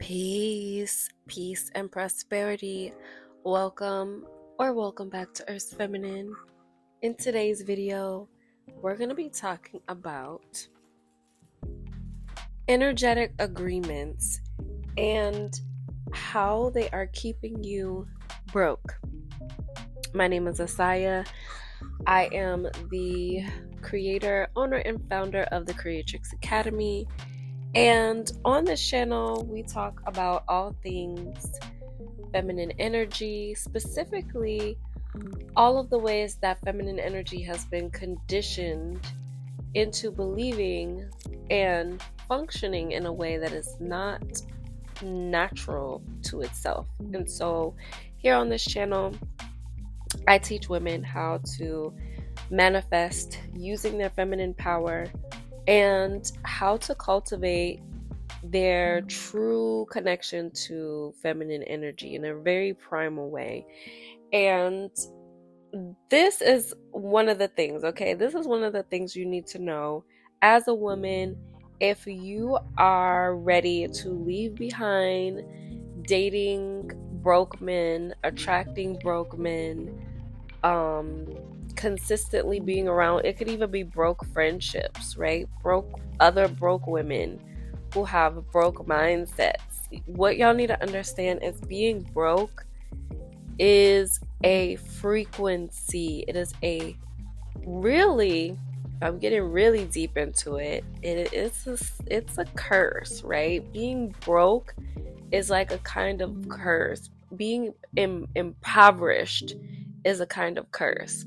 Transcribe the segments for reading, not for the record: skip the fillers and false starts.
Peace, peace, and prosperity. Welcome back to Earth's Feminine. In today's video, we're going to be talking about energetic agreements and how they are keeping you broke. My name is Asaya. I am the creator, owner, and founder of the Creatrix Academy. And on this channel, we talk about all things feminine energy, specifically all of the ways that feminine energy has been conditioned into believing and functioning in a way that is not natural to itself. And so here on this channel, I teach women how to manifest using their feminine power and how to cultivate their true connection to feminine energy in a very primal way. And this is one of the things, okay? This is one of the things you need to know as a woman if you are ready to leave behind dating broke men, attracting broke men, consistently being around. It could even be broke friendships, right? Other broke women who have broke mindsets. What y'all need to understand is being broke is a frequency. It is I'm getting really deep into it. It's a curse, right? Being broke is like a kind of curse. Being impoverished is a kind of curse.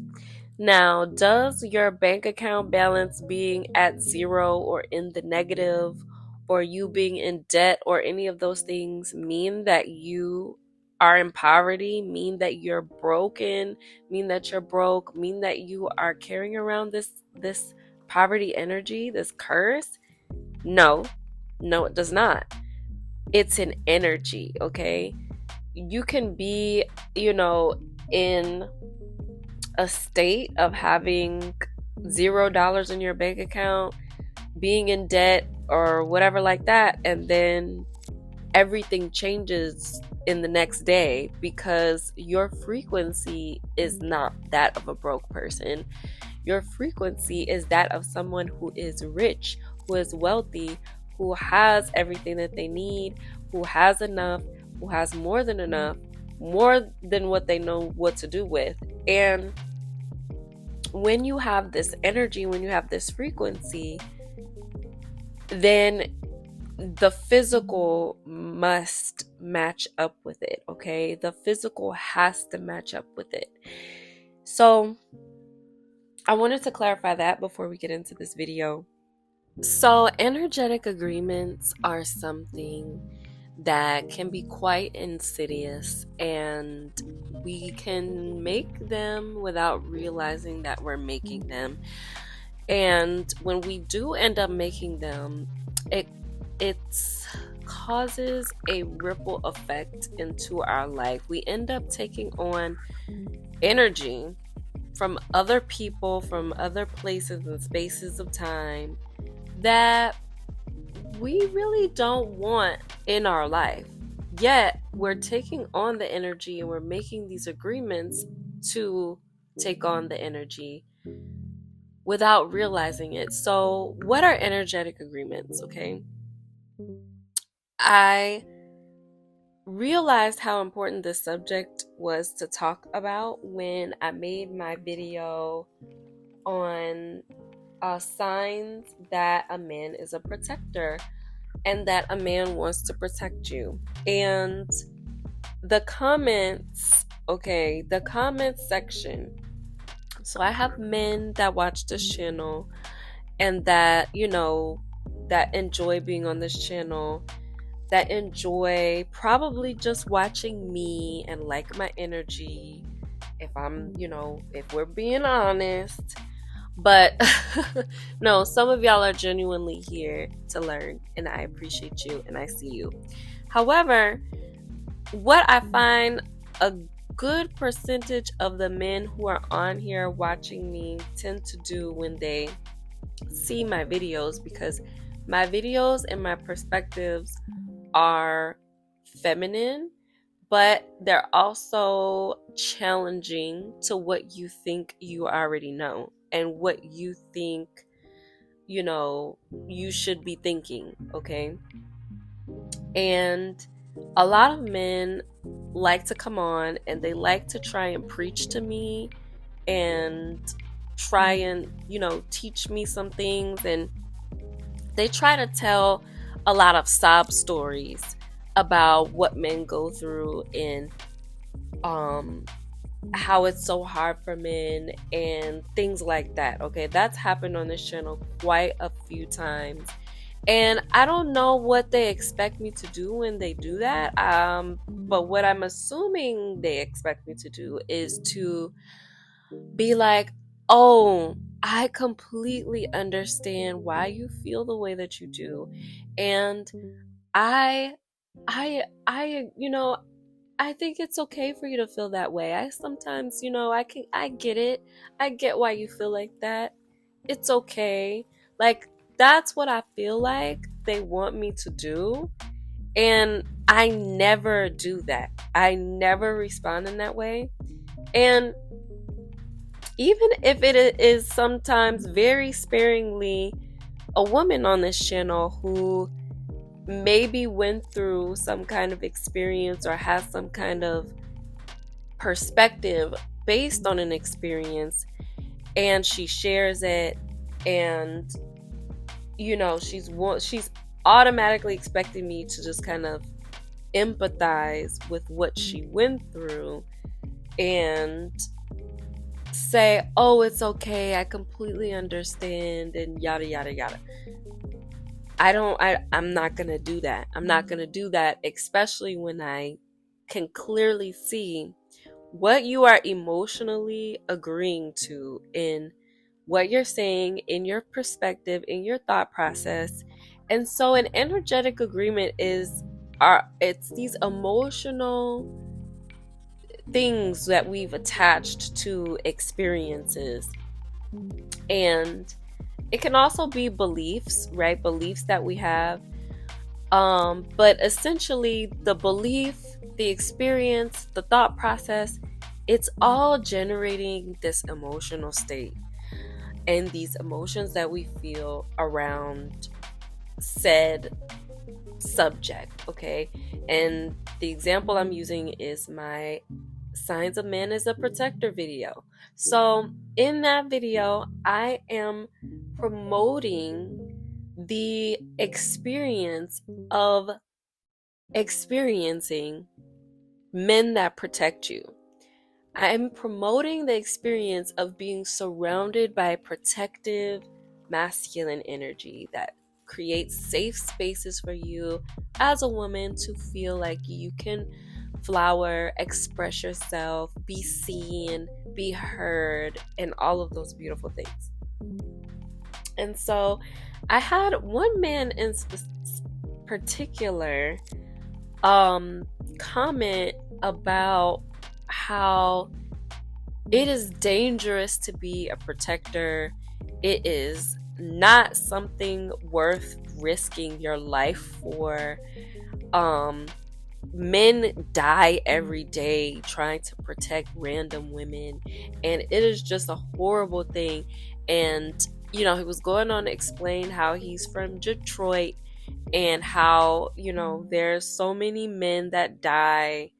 Now, does your bank account balance being at zero or in the negative, or you being in debt, or any of those things mean that you are in poverty, mean that you're broken, mean that you're broke, mean that you are carrying around this poverty energy, this curse? No, it does not. It's an energy, okay? You can be, in a state of having $0 in your bank account, being in debt or whatever like that, and then everything changes in the next day because your frequency is not that of a broke person. Your frequency is that of someone who is rich, who is wealthy, who has everything that they need, who has enough, who has more than enough, more than what they know what to do with. And when you have this energy, when you have this frequency, then the physical must match up with it, okay? The physical has to match up with it. So I wanted to clarify that before we get into this video. So energetic agreements are something that can be quite insidious, and we can make them without realizing that we're making them. And when we do end up making them, it causes a ripple effect into our life. We end up taking on energy from other people, from other places and spaces of time that we really don't want in our life. Yet we're taking on the energy and we're making these agreements to take on the energy without realizing it. So what are energetic agreements, okay? I realized how important this subject was to talk about when I made my video on signs that a man is a protector and that a man wants to protect you. And the comments section. So I have men that watch this channel and that, that enjoy being on this channel, that enjoy probably just watching me and like my energy, if we're being honest. But no, some of y'all are genuinely here to learn, and I appreciate you and I see you. However, what I find a good percentage of the men who are on here watching me tend to do when they see my videos, because my videos and my perspectives are feminine, but they're also challenging to what you think you already know and what you think, you know, you should be thinking, okay? And a lot of men like to come on and they like to try and preach to me and try and, teach me some things. And they try to tell a lot of sob stories about what men go through and um how it's so hard for men and things like that. Okay, that's happened on this channel quite a few times. And I don't know what they expect me to do when they do that. But what I'm assuming they expect me to do is to be like, oh, I completely understand why you feel the way that you do. And I I think it's okay for you to feel that way. I sometimes, I get it. I get why you feel like that. It's okay. Like, that's what I feel like they want me to do. And I never do that. I never respond in that way. And even if it is sometimes very sparingly a woman on this channel who maybe went through some kind of experience or has some kind of perspective based on an experience, and she shares it, and she's automatically expecting me to just kind of empathize with what she went through and say, oh, it's okay, I completely understand, and yada yada yada. I'm not gonna do that. I'm not gonna do that, especially when I can clearly see what you are emotionally agreeing to in what you're saying, in your perspective, in your thought process. And so an energetic agreement it's these emotional things that we've attached to experiences. And it can also be beliefs, right? Beliefs that we have. But essentially the belief, the experience, the thought process, it's all generating this emotional state and these emotions that we feel around said subject, okay? And the example I'm using is my Signs of Man is a Protector video. So in that video, I am promoting the experience of experiencing men that protect you. I'm promoting the experience of being surrounded by protective masculine energy that creates safe spaces for you as a woman to feel like you can flower, express yourself, be seen, be heard, and all of those beautiful things. And so I had one man in particular comment about how it is dangerous to be a protector. It is not something worth risking your life for. Men die every day trying to protect random women, and it is just a horrible thing. And he was going on to explain how he's from Detroit and how there's so many men that die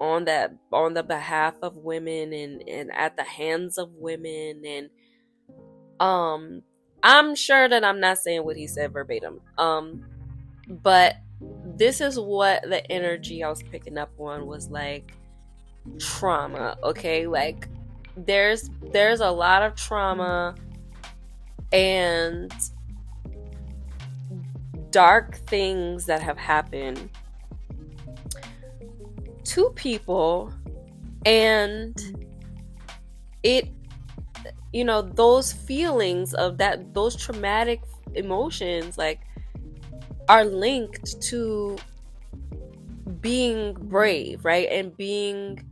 on the behalf of women and at the hands of women. And I'm sure that I'm not saying what he said verbatim, but this is what the energy I was picking up on was like. Trauma, okay? Like there's a lot of trauma and dark things that have happened to people, and it those feelings of those traumatic emotions like are linked to being brave, right? And being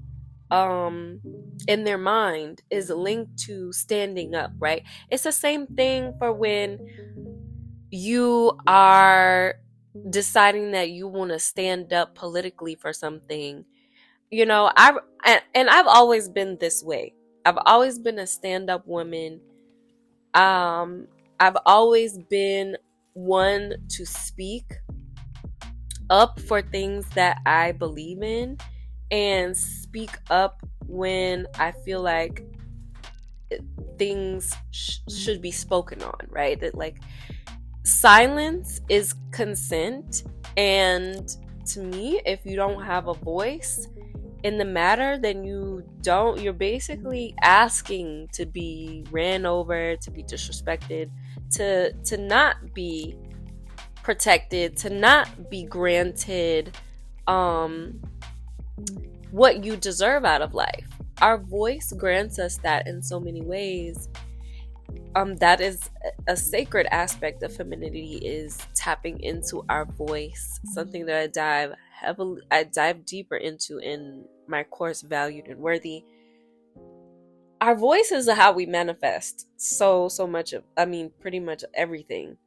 in their mind is linked to standing up, right? It's the same thing for when you are deciding that you want to stand up politically for something. I've always been this way. I've always been a stand-up woman. um I've always been one to speak up for things that I believe in, and speak up when I feel like things should be spoken on, right? That, like, silence is consent. And to me, if you don't have a voice in the matter, then you're basically asking to be ran over, to be disrespected, to not be protected, to not be granted what you deserve out of life. Our voice grants us that in so many ways. That is a sacred aspect of femininity, is tapping into our voice, something that I dive deeper into in my course, Valued and Worthy. Our voice is how we manifest so much of, pretty much everything.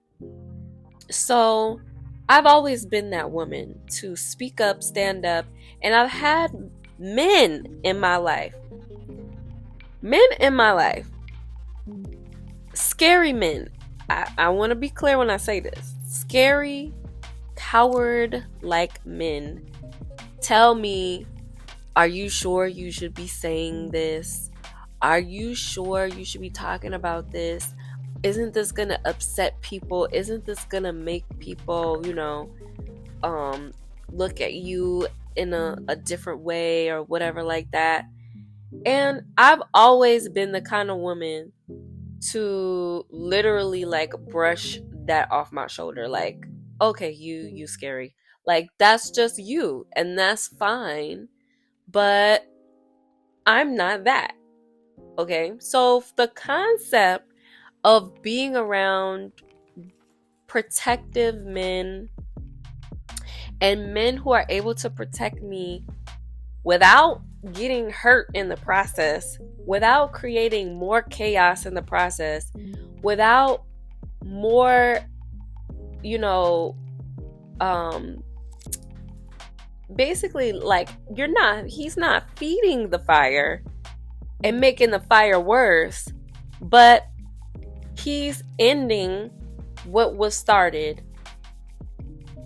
So I've always been that woman to speak up, stand up, and I've had men in my life, scary men. I want to be clear when I say this. Scary, coward-like men tell me, are you sure you should be saying this? Are you sure you should be talking about this? Isn't this gonna upset people? Isn't this gonna make people, look at you in a different way or whatever like that? And I've always been the kind of woman to literally, like, brush that off my shoulder. Like, okay, you scary. Like, that's just you, and that's fine. But I'm not that. Okay? So the concept of being around protective men and men who are able to protect me without getting hurt in the process, without creating more chaos in the process, without more, basically, like, he's not feeding the fire and making the fire worse, but he's ending what was started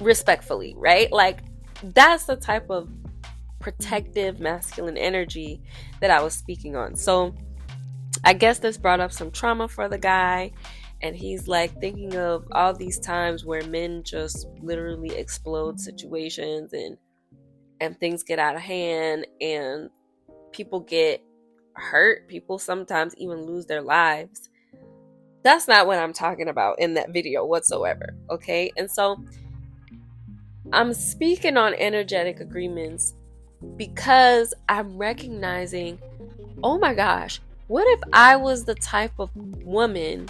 respectfully, right? Like, that's the type of protective masculine energy that I was speaking on. So I guess this brought up some trauma for the guy, and he's like thinking of all these times where men just literally explode situations, and things get out of hand, and people get hurt. People sometimes even lose their lives. That's not what I'm talking about in that video whatsoever, okay? And so I'm speaking on energetic agreements because I'm recognizing, oh my gosh, what if I was the type of woman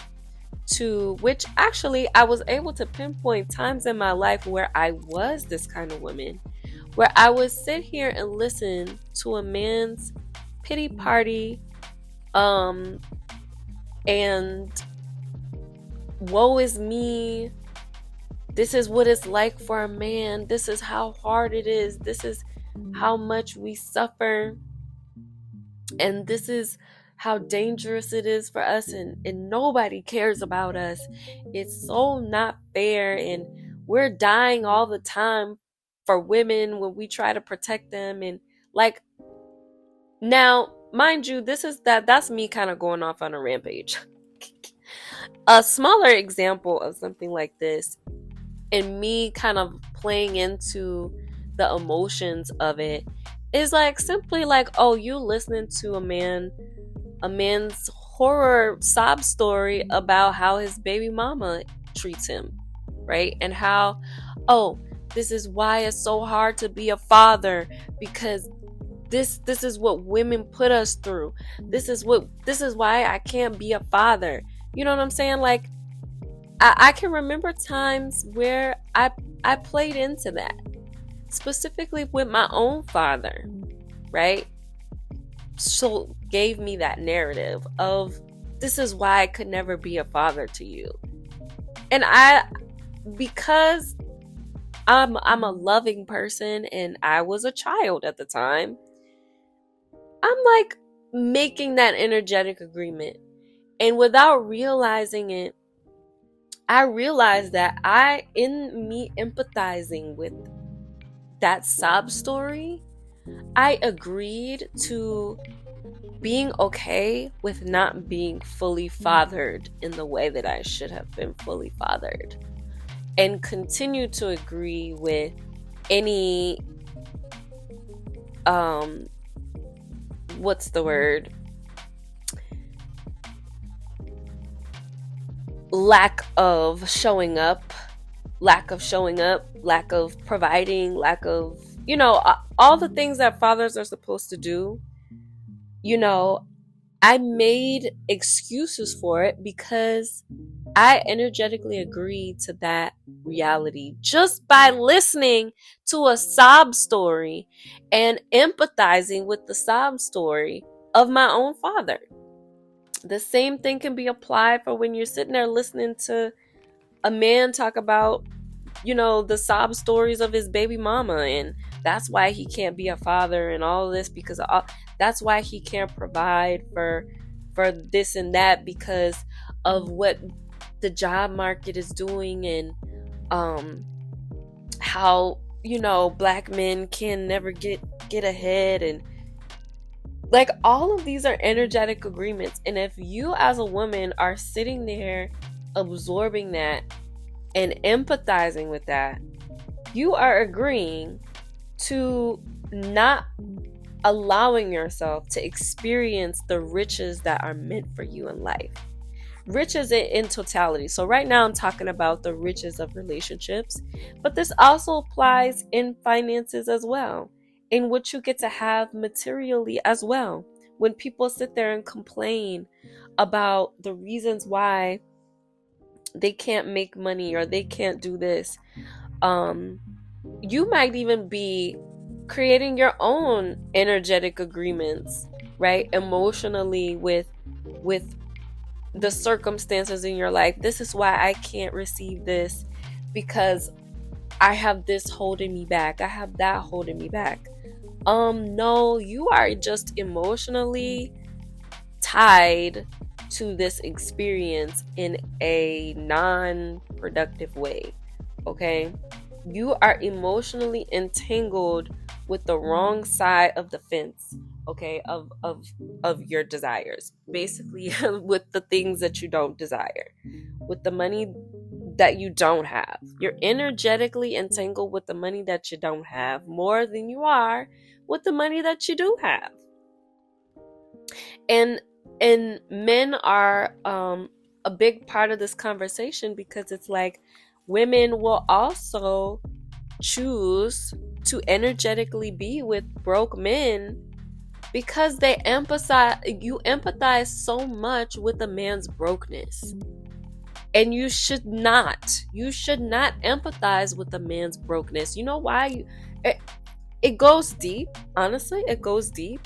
to which actually I was able to pinpoint times in my life where I was this kind of woman, where I would sit here and listen to a man's pity party, and woe is me. This is what it's like for a man. This is how hard it is. This is how much we suffer. And this is how dangerous it is for us. And nobody cares about us. It's so not fair. And we're dying all the time for women when we try to protect them. And, like, now, mind you, that's me kind of going off on a rampage. A smaller example of something like this, and me kind of playing into the emotions of it, is like simply like, oh, you listening to a man's horror sob story about how his baby mama treats him, right? And how, oh, this is why it's so hard to be a father, because this is what women put us through. This is why I can't be a father. You know what I'm saying? Like, I can remember times where I played into that, specifically with my own father, right? So gave me that narrative of, this is why I could never be a father to you. And because I'm a loving person and I was a child at the time, I'm like making that energetic agreement. And without realizing it, I realized that in me empathizing with that sob story, I agreed to being okay with not being fully fathered in the way that I should have been fully fathered, and continue to agree with any um what's the word, lack of showing up, lack of providing, lack of, all the things that fathers are supposed to do. you know I made excuses for it because I energetically agreed to that reality just by listening to a sob story and empathizing with the sob story of my own father. The same thing can be applied for when you're sitting there listening to a man talk about, the sob stories of his baby mama, and that's why he can't be a father and all this, because that's why he can't provide for this and that, because of what the job market is doing, and how black men can never get ahead, and like all of these are energetic agreements. And if you as a woman are sitting there absorbing that and empathizing with that, you are agreeing to not allowing yourself to experience the riches that are meant for you in life. Riches in totality. So right now I'm talking about the riches of relationships, but this also applies in finances as well, in what you get to have materially as well. When people sit there and complain about the reasons why they can't make money or they can't do this, you might even be creating your own energetic agreements, right, emotionally with the circumstances in your life. This is why I can't receive this, because I have this holding me back, I have that holding me back. No, you are just emotionally tied to this experience in a non-productive way. Okay, you are emotionally entangled with the wrong side of the fence, okay, of your desires, basically. With the things that you don't desire, with the money that you don't have. You're energetically entangled with the money that you don't have more than you are with the money that you do have. And men are a big part of this conversation, because it's like women will also choose to energetically be with broke men because you empathize so much with a man's brokenness. And you should not empathize with a man's brokenness. You know why? It goes deep. Honestly, it goes deep.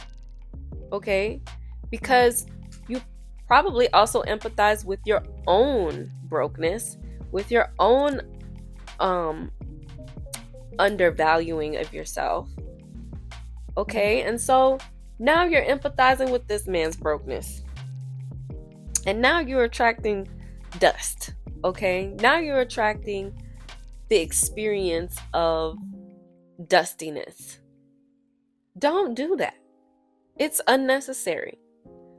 Okay, because you probably also empathize with your own brokenness, with your own undervaluing of yourself. Okay, and so now you're empathizing with this man's brokenness, and now you're attracting dust. Okay, now you're attracting the experience of dustiness. Don't do that. It's unnecessary.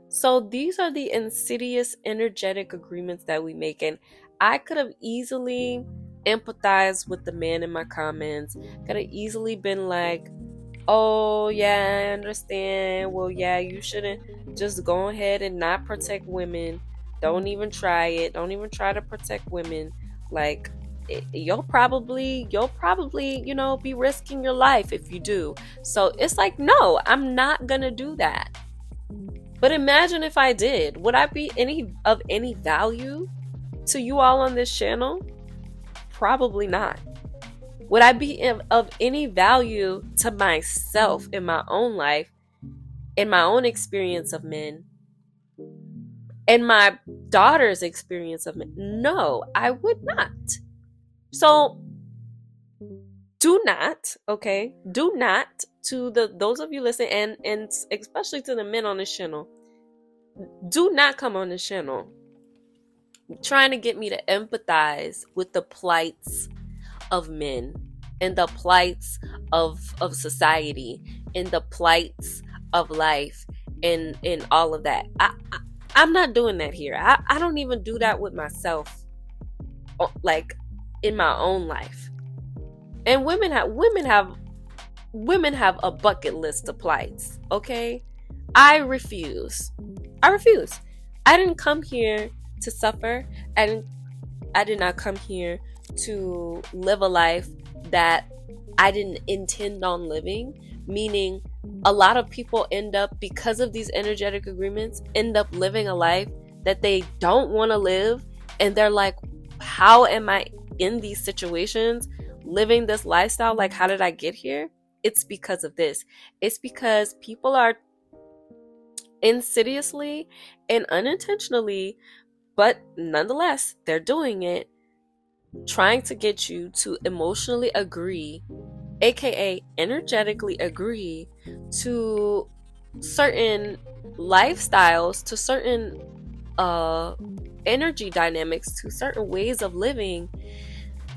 So these are the insidious energetic agreements that we make. And I could have easily empathized with the man in my comments. Could have easily been like, oh yeah, I understand. Well, yeah, you shouldn't just go ahead and not protect women. Don't even try it. Don't even try to protect women. Like, you'll probably, be risking your life if you do. So it's like, no, I'm not gonna do that. But imagine if I did. Would I be of any value to you all on this channel? Probably not. Would I be of any value to myself in my own life, in my own experience of men, in my daughter's experience of men? No, I would not. So do not, okay, do not, to those of you listening, and especially to the men on this channel, do not come on this channel trying to get me to empathize with the plights of men and the plights of society and the plights of life and all of that. I'm not doing that here. I don't even do that with myself, like in my own life. And women have a bucket list of plights, okay? I refuse. I didn't come here to suffer. I did not come here to live a life that I didn't intend on living. Meaning, a lot of people end up, because of these energetic agreements, end up living a life that they don't want to live. And they're like, how am I in these situations, living this lifestyle? Like, how did I get here? It's because of this. It's because people are insidiously and unintentionally, but nonetheless, they're doing it, trying to get you to emotionally agree, aka energetically agree, to certain lifestyles, to certain energy dynamics, to certain ways of living,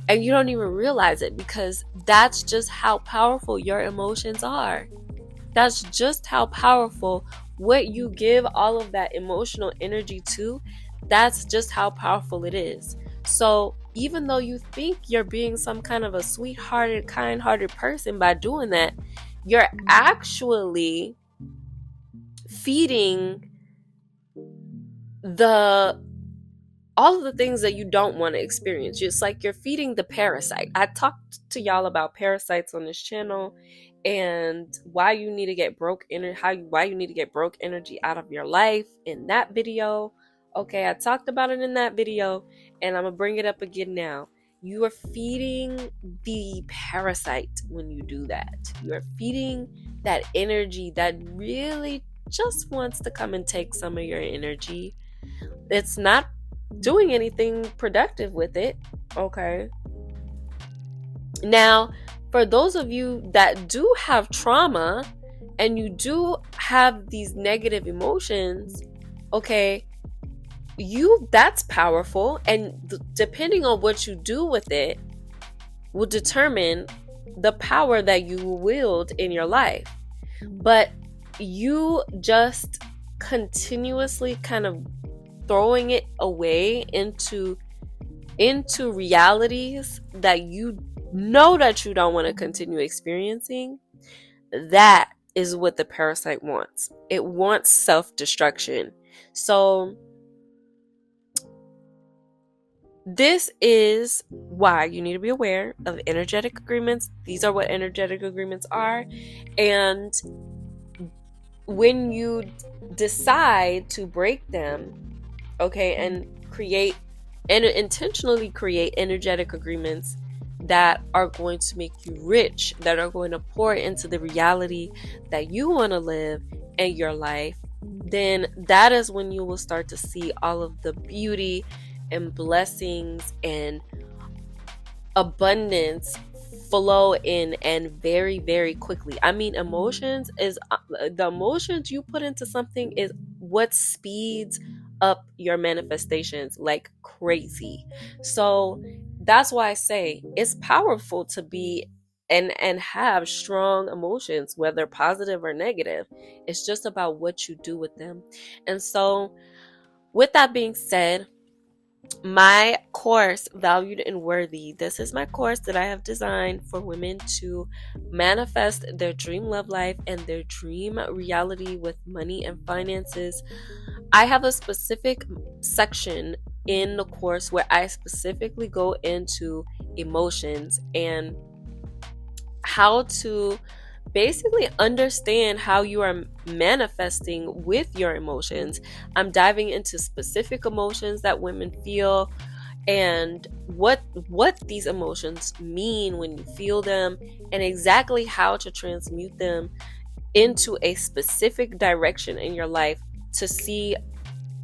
and you don't even realize it, because that's just how powerful your emotions are. That's just how powerful what you give all of that emotional energy to, that's just how powerful it is. So even though you think you're being some kind of a sweethearted, kind-hearted person by doing that, you're actually feeding all of the things that you don't want to experience. Just like you're feeding the parasite. I talked to y'all about parasites on this channel and why you need to get broke why you need to get broke energy out of your life in that video. Okay, I talked about it in that video, and I'm gonna bring it up again now. You are feeding the parasite when you do that. You are feeding that energy that really just wants to come and take some of your energy. It's not doing anything productive with it. Okay. Now, for those of you that do have trauma and you do have these negative emotions, okay, that's powerful, and depending on what you do with it will determine the power that you wield in your life. But you just continuously kind of throwing it away into realities that you know that you don't want to continue experiencing, that is what the parasite wants. It wants self-destruction. So this is why you need to be aware of energetic agreements. These are what energetic agreements are. And when you decide to break them, okay, and intentionally create energetic agreements that are going to make you rich, that are going to pour into the reality that you want to live in your life, then that is when you will start to see all of the beauty and blessings and abundance flow in, and very, very quickly. I mean, the emotions you put into something is what speeds up your manifestations like crazy. So that's why I say it's powerful to be and have strong emotions, whether positive or negative. It's just about what you do with them. And so with that being said, my course, Valued and Worthy, this is my course that I have designed for women to manifest their dream love life and their dream reality with money and finances. I have a specific section in the course where I specifically go into emotions and how to basically understand how you are manifesting with your emotions. I'm diving into specific emotions that women feel and what these emotions mean when you feel them, and exactly how to transmute them into a specific direction in your life to see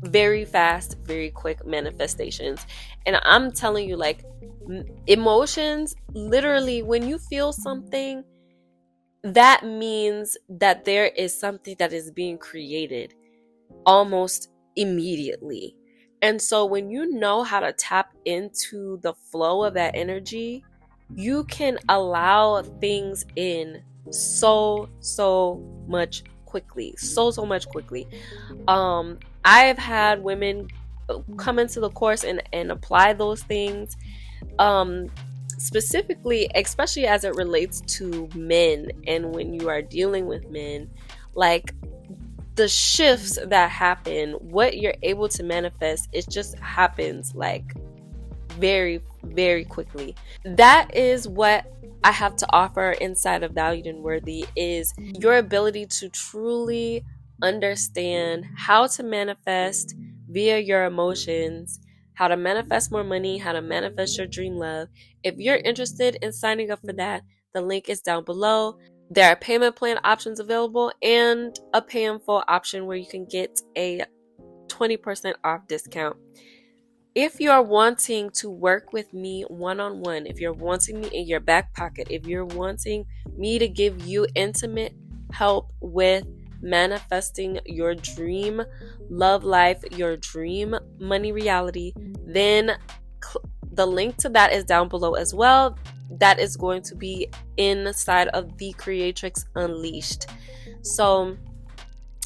very fast, very quick manifestations. And I'm telling you, like, emotions, literally, when you feel something, that means that there is something that is being created almost immediately. And so when you know how to tap into the flow of that energy, you can allow things in so much quickly. So much quickly. I've had women come into the course and apply those things, um specifically, especially as it relates to men, and when you are dealing with men, like, the shifts that happen, what you're able to manifest, it just happens like very quickly. That is what I have to offer inside of Valued and Worthy, is your ability to truly understand how to manifest via your emotions, how to manifest more money, how to manifest your dream love. If you're interested in signing up for that, the link is down below. There are payment plan options available and a pay in full option where you can get a 20% off discount. If you're wanting to work with me one-on-one, if you're wanting me in your back pocket, if you're wanting me to give you intimate help with manifesting your dream love life, your dream money reality, then the link to that is down below as well. That is going to be inside of the Creatrix Unleashed. So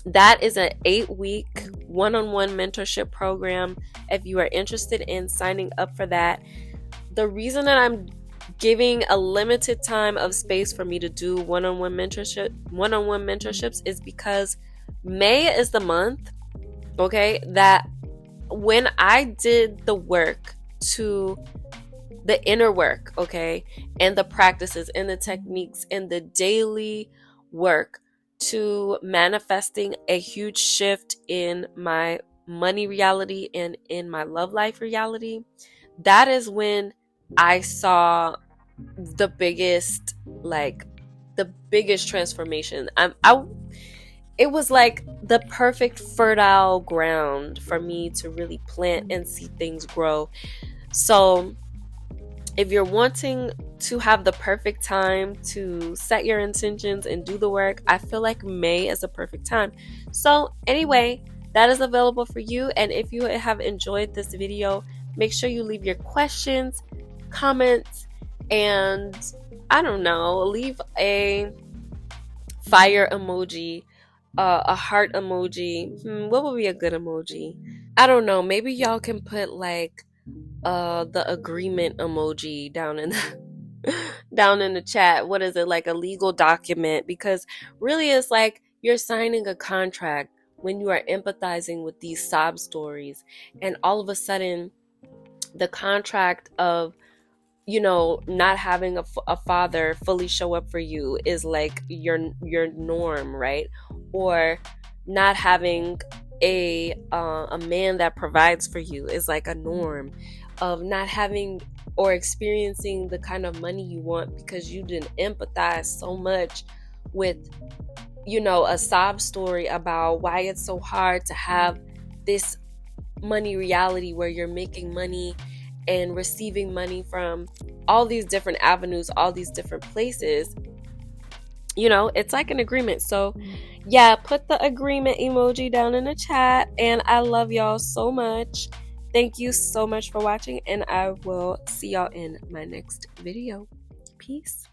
that is an 8-week one-on-one mentorship program. If you are interested in signing up for that, the reason that I'm giving a limited time of space for me to do one-on-one mentorships is because May is the month, okay, that when I did the work, to the inner work, okay, and the practices and the techniques and the daily work to manifesting a huge shift in my money reality and in my love life reality, that is when I saw the biggest, like, the biggest transformation. It was like the perfect fertile ground for me to really plant and see things grow. So if you're wanting to have the perfect time to set your intentions and do the work, I feel like May is a perfect time. So anyway, that is available for you. And if you have enjoyed this video, make sure you leave your questions, comments, and I don't know, leave a fire emoji, a heart emoji. What would be a good emoji? I don't know. Maybe y'all can put like the agreement emoji down in the down in the chat. What is it, like a legal document? Because really it's like you're signing a contract when you are empathizing with these sob stories, and all of a sudden the contract of, you know, not having a father fully show up for you is like your norm, right? Or not having a man that provides for you is like a norm. Of not having or experiencing the kind of money you want because you didn't empathize so much with, you know, a sob story about why it's so hard to have this money reality where you're making money and receiving money from all these different avenues, all these different places. You know, it's like an agreement. So yeah, put the agreement emoji down in the chat. And I love y'all so much. Thank you so much for watching, and I will see y'all in my next video. Peace.